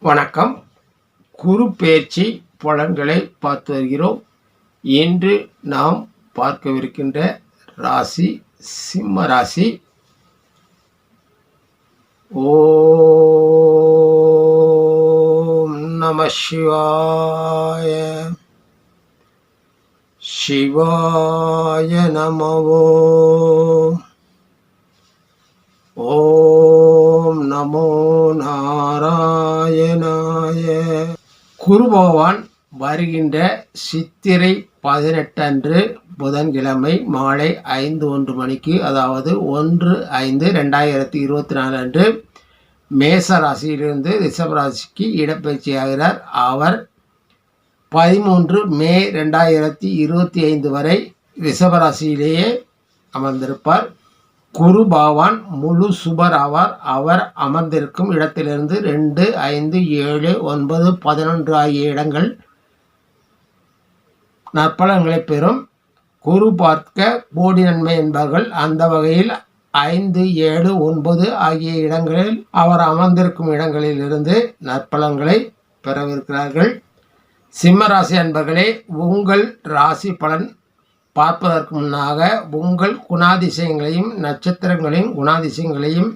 வணக்கம். குரு பெயர்ச்சி பலன்களை பார்த்து வருகிறோம். இன்று நாம் பார்க்கவிருக்கின்ற ராசி சிம்ம ராசி. ஓம் நம சிவாய. சிவாய நமவோ. ஓம் நமோ நாராயணாய. குரு பகவான் வருகின்ற சித்திரை 18 அன்று புதன்கிழமை மாலை 5:01 மணிக்கு, அதாவது 1/5/2024 அன்று மேச ராசியிலிருந்து ரிஷப ராசிக்கு இடப்பெயர்ச்சியாகிறார். அவர் 13 மே 2025 வரை ரிஷப ராசியிலேயே அமர்ந்திருப்பார். குரு பகவான் முழு சுபர் ஆவார். அவர் அமர்ந்திருக்கும் இடத்திலிருந்து 2, 5, 7, 9, 11 ஆகிய இடங்கள் நற்பலன்களை பெறும். குரு பார்க்க கோடி நன்மை என்பார்கள். அந்த வகையில் 5, 7, 9 ஆகிய இடங்களில் அவர் அமர்ந்திருக்கும் இடங்களில் இருந்து நற்பலன்களை பெறவிருக்கிறார்கள். சிம்ம ராசி அன்பர்களே, உங்கள் ராசி பலன் பார்ப்பதற்கு முன்னாக உங்கள் குணாதிசயங்களையும் நட்சத்திரங்களையும் குணாதிசயங்களையும்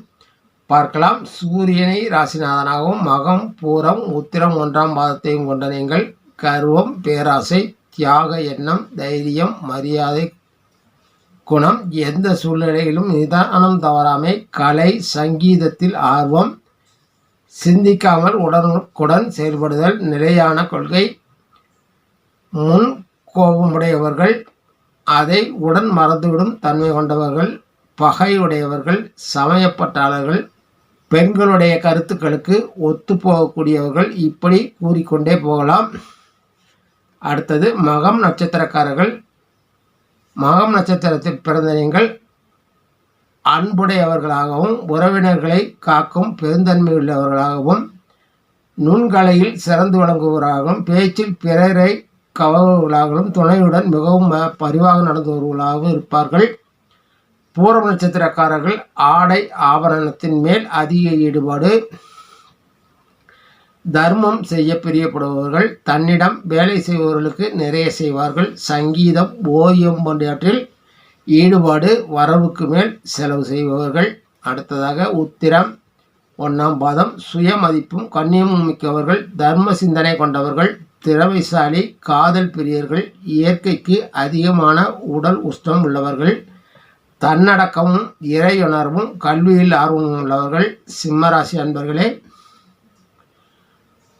பார்க்கலாம். சூரியனை ராசிநாதனாகவும், மகம், பூரம், உத்திரம் 1ஆம் பாதத்தையும் கொண்ட நீங்கள் கர்வம், பேராசை, தியாக எண்ணம், தைரியம், மரியாதை குணம், எந்த சூழ்நிலையிலும் நிதானம் தவறாமை, கலை சங்கீதத்தில் ஆர்வம், சிந்திக்காமல் உடனுக்குடன் செயல்படுதல், நிலையான கொள்கை, முன் கோபமுடையவர்கள், அதை உடன் மறந்துவிடும் தன்மை கொண்டவர்கள், பகையுடையவர்கள், சமயப்பட்டாளர்கள், பெண்களுடைய கருத்துக்களுக்கு ஒத்துப்போகக்கூடியவர்கள், இப்படி கூறிக்கொண்டே போகலாம். அடுத்தது மகம் நட்சத்திரக்காரர்கள். மகம் நட்சத்திரத்தில் பிறந்த நீங்கள் அன்புடையவர்களாகவும், உறவினர்களை காக்கும் பெருந்தன்மை உள்ளவர்களாகவும், நுண்கலையில் சிறந்து விளங்குவவர்களாகவும், பேச்சில் பிறரை கவர்வர்களாகவும், துணையுடன் மிகவும் பரிவாக நடந்தவர்களாகவும் இருப்பார்கள். பூரம் நட்சத்திரக்காரர்கள் ஆடை ஆபரணத்தின் மேல் அதிக ஈடுபாடு, தர்மம் செய்ய பிரியப்படுபவர்கள், தன்னிடம் வேலை செய்பவர்களுக்கு நிறைய செய்வார்கள், சங்கீதம், ஓவியம் போன்றவற்றில் ஈடுபாடு, வரவுக்கு மேல் செலவு செய்பவர்கள். அடுத்ததாக உத்திரம் 1ஆம் பாதம், சுயமதிப்பும் கண்ணியமும் மிக்கவர்கள், தர்ம சிந்தனை கொண்டவர்கள், திறமைசாலி, காதல் பிரியர்கள், இயற்கைக்கு அதிகமான உடல் உஷ்டம் உள்ளவர்கள், தன்னடக்கமும் இறையுணர்வும் கல்வியில் ஆர்வமும் உள்ளவர்கள். சிம்மராசி அன்பர்களே,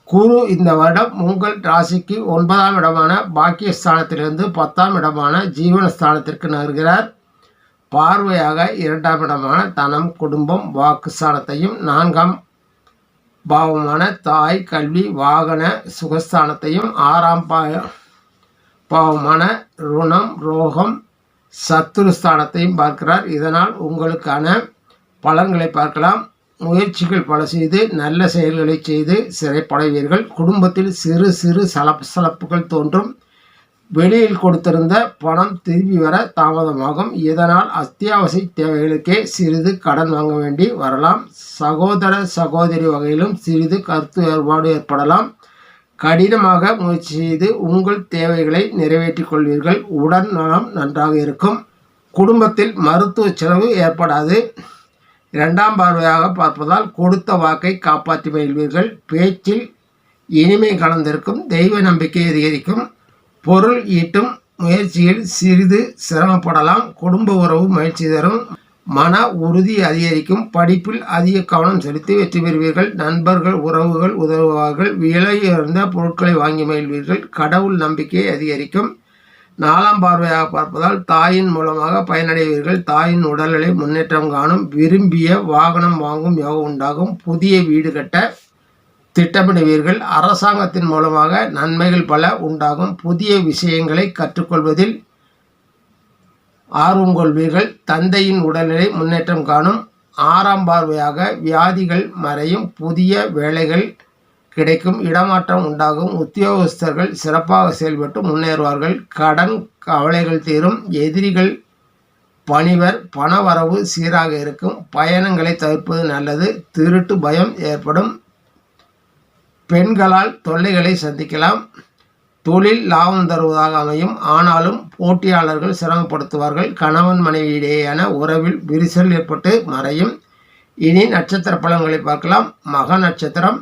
குரு இந்த வருடம் உங்கள் ராசிக்கு 9ஆம் இடமான பாக்கியஸ்தானத்திலிருந்து 10ஆம் இடமான ஜீவனஸ்தானத்திற்கு நகர்கிறார். பார்வையாக 2ஆம் இடமான தனம், குடும்பம், வாக்குஸ்தானத்தையும் 4ஆம் பாவமான தாய், கல்வி, வாகன, சுகஸ்தானத்தையும் 6ஆம் பாவமான ருணம், ரோகம், சத்துருஸ்தானத்தையும் பார்க்கிறார். இதனால் உங்களுக்கான பலன்களை பார்க்கலாம். முயற்சிகள் பல செய்து நல்ல செயல்களை செய்து சிறைப்படைவீர்கள். குடும்பத்தில் சிறு சிறு சலப்புகள் தோன்றும். வெளியில் கொடுத்திருந்த பணம் திரும்பி வர தாமதமாகும். இதனால் அத்தியாவசிய தேவைகளுக்கே சிறிது கடன் வாங்க வேண்டி வரலாம். சகோதர சகோதரி வகையிலும் சிறிது கருத்து வேறுபாடு ஏற்படலாம். கடினமாக முயற்சி செய்து உங்கள் தேவைகளை நிறைவேற்றிக் கொள்வீர்கள். உடல் நலம் நன்றாக இருக்கும். குடும்பத்தில் மருத்துவ செலவு ஏற்படாது. 2ஆம் பார்வையாக பார்ப்பதால் கொடுத்த வாக்கை காப்பாற்றி மகிழ்வீர்கள். பேச்சில் இனிமை கலந்திருக்கும். தெய்வ நம்பிக்கை அதிகரிக்கும். பொருள் ஈட்டும் முயற்சியில் சிறிது சிரமப்படலாம். குடும்ப உறவு மகிழ்ச்சி தரும். மன உறுதி அதிகரிக்கும். படிப்பில் அதிக கவனம் செலுத்தி வெற்றி பெறுவீர்கள். நண்பர்கள், உறவுகள் உதவுவார்கள். விலையுயர்ந்த பொருட்களை வாங்கி மகிழ்வீர்கள். கடவுள் நம்பிக்கை அதிகரிக்கும். 4ஆம் பார்வையாக பார்ப்பதால் தாயின் மூலமாக பயனடைவீர்கள். தாயின் உடல்நிலை முன்னேற்றம் காணும். விரும்பிய வாகனம் வாங்கும் யோகம் உண்டாகும். புதிய வீடு கட்ட திட்டமிடுவீர்கள். அரசாங்கத்தின் மூலமாக நன்மைகள் பல உண்டாகும். புதிய விஷயங்களை கற்றுக்கொள்வதில் ஆர்வம் கொள்வீர்கள். தந்தையின் உடல்நிலை முன்னேற்றம் காணும். 6ஆம் பார்வையாக வியாதிகள் மறையும். புதிய வேலைகள் கிடைக்கும். இடமாற்றம் உண்டாகும். உத்தியோகஸ்தர்கள் சிறப்பாக செயல்பட்டு முன்னேறுவார்கள். கடன் கவலைகள் தீரும். எதிரிகள் பணிவர். பண வரவு சீராக இருக்கும். பயணங்களை தவிர்ப்பது நல்லது. திருட்டு பயம் ஏற்படும். பெண்களால் தொல்லைகளை சந்திக்கலாம். தொழில் லாபம் தருவதாக அமையும். ஆனாலும் போட்டியாளர்கள் சிரமப்படுத்துவார்கள். கணவன் மனைவியிடையேயான உறவில் விரிசல் ஏற்பட்டு மறையும். இனி நட்சத்திர பலன்களை பார்க்கலாம். மக நட்சத்திரம்.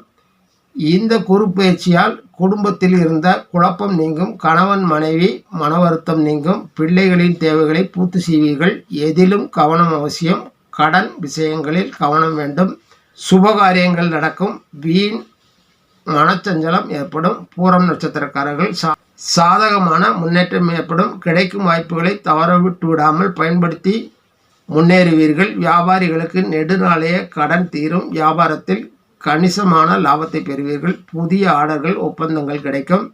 இந்த குரு பயிற்சியால் குடும்பத்தில் இருந்த குழப்பம் நீங்கும். கணவன் மனைவி மன வருத்தம் நீங்கும். பிள்ளைகளின் தேவைகளை பூர்த்தி செய்வீர்கள். எதிலும் கவனம் அவசியம். கடன் விஷயங்களில் கவனம் வேண்டும். சுபகாரியங்கள் நடக்கும். வீண் மனச்சஞ்சலம் ஏற்படும். பூரம் நட்சத்திரக்காரர்கள் சாதகமான முன்னேற்றம் ஏற்படும். கிடைக்கும் வாய்ப்புகளை தவற விட்டு விடாமல் பயன்படுத்தி முன்னேறுவீர்கள். வியாபாரிகளுக்கு நெடுநாளைய கடன் தீரும். வியாபாரத்தில் கணிசமான லாபத்தை பெறுவீர்கள். புதிய ஆர்டர்கள் ஒப்பந்தங்கள் கிடைக்கும்.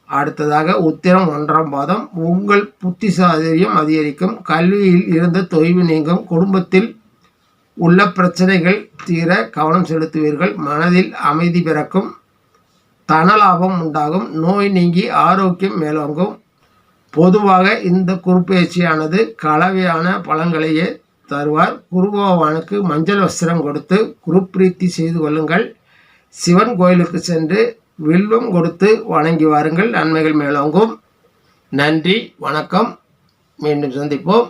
அடுத்ததாக உத்திரம் 1ஆம் பாதம். உங்கள் புத்திசாலியம் அதிகரிக்கும். கல்வியில் இருந்த தொய்வு நீங்கும். குடும்பத்தில் உள்ள பிரச்சனைகள் தீர கவனம் செலுத்துவீர்கள். மனதில் அமைதி பிறக்கும். தனலாபம் உண்டாகும். நோய் நீங்கி ஆரோக்கியம் மேலோங்கும். பொதுவாக இந்த குருப்பெயர்ச்சியானது கலவையான பலன்களையே தருவார். குரு பகவானுக்கு மஞ்சள் வஸ்திரம் கொடுத்து குரு பிரீத்தி செய்து கொள்ளுங்கள். சிவன் கோயிலுக்கு சென்று வில்வம் கொடுத்து வணங்கி வாருங்கள். நன்மைகள் மேலோங்கும். நன்றி, வணக்கம். மீண்டும் சந்திப்போம்.